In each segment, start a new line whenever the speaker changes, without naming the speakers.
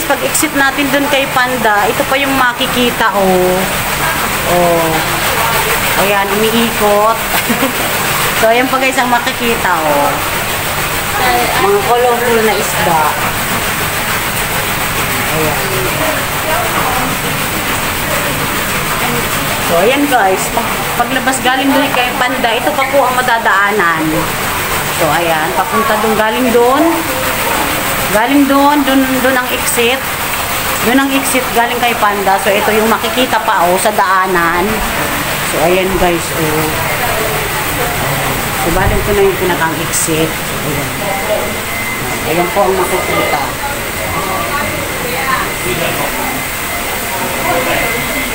pag exit natin dun kay Panda, ito pa yung makikita, oh. Oh. Ayan, umiikot. So, ayan pa guys ang makikita, oh. Mga colorful na isda. Ayan. So, ayan guys. Paglabas galing doon kay Panda, ito pa po ang madadaanan. So, ayan. Papunta doon, galing doon. Galing doon ang exit. Doon ang exit galing kay Panda. So, ito yung makikita pa, oh, sa daanan. So, ayan guys, oh. So, balik ko na yung pinakang exit. Ayan. Ayan po ang makikita.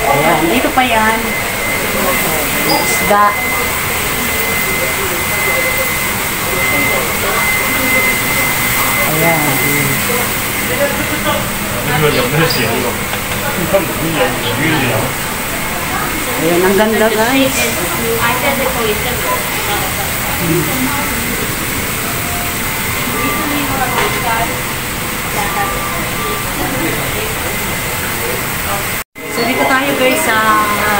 Ayan, dito pa yan. Isda. Ayan. Ayan, ang ganda guys. So dito tayo guys sa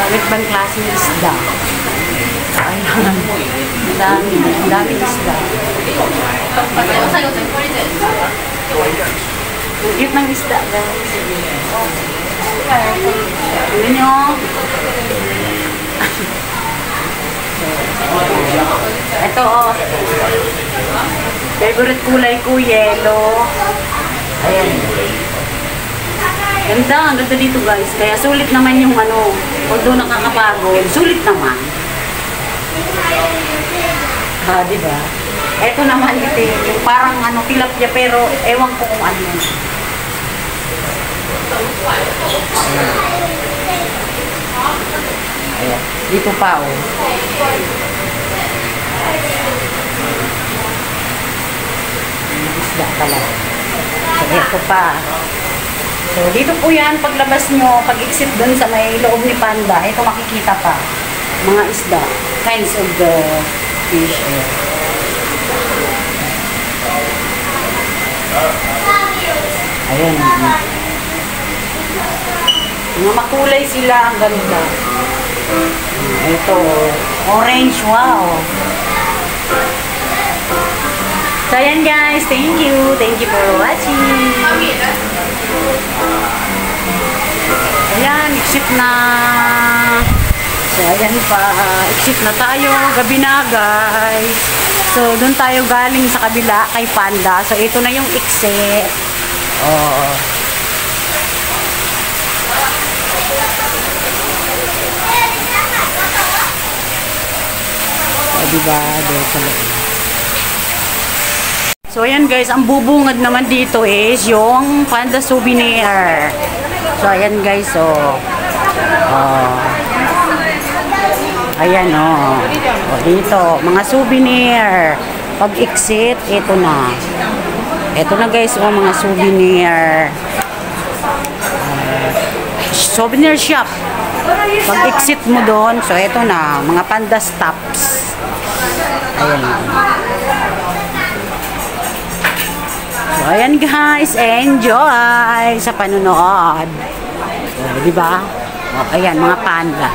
Ritban klaseng isda. Ayan. Dami isda. Cute ng isda guys. Tignan nyo. Ito, oh. Favorite kulay ko, yellow. Ayan. Ganda, ang ganda dito guys. Kaya sulit naman yung ano, although nakakapagod, sulit naman. Diba? Ito naman ito yung parang ano, tilapia pero ewan ko kung ano yun. Ayan. Dito pa, oh. Isda pala. So, ito pa. So, dito po yan, paglabas nyo, pag-exit dun sa may loob ni Panda, ito makikita pa. Mga isda. Kinds of the fish. Ayan. Mga makulay sila, ang ganda. Ito, orange, wow. So, ayan guys, thank you. Thank you for watching. Ayan, exit na. So, ayan pa. Exit na tayo. Gabi na, guys. So, doon tayo galing sa kabila kay Panda. So, ito na yung exit. Oh. So, diba? Doon sa loob. So, ayan guys, ang bubungad naman dito is yung Panda souvenir. So, ayan guys, oh. Oh. Ayan, oh. Oh, dito, mga souvenir. Pag-exit, ito na. Ito na guys, oh, mga souvenir. Souvenir shop. Pag-exit mo doon, so ito na, mga Panda stops. Ayan. So, ayan guys, enjoy sa panunood. So, diba? O, ayan, mga panda.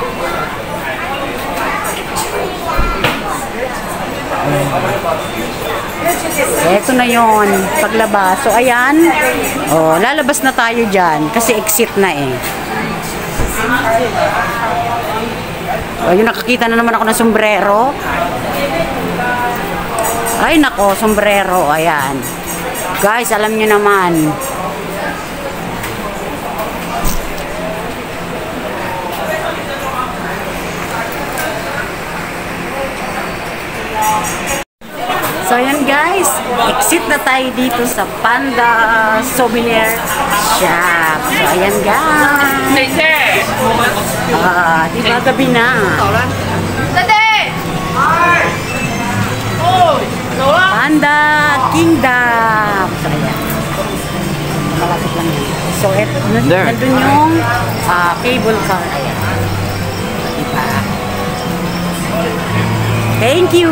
Ito na yon paglabas. So, ayan. O, lalabas na tayo dyan kasi exit na eh. O, yun, nakakita na naman ako ng sombrero. Ay, nako, sombrero. Ayan. Guys, alam nyo naman. So, ayan guys. Exit na tayo dito sa Panda Souvenir Shop. So, ayan guys. Diba gabi na? Panda Kingdom. So, ayan. Malapit lang yan. So, nandun yung cable car. Ayan. Diba? Thank you!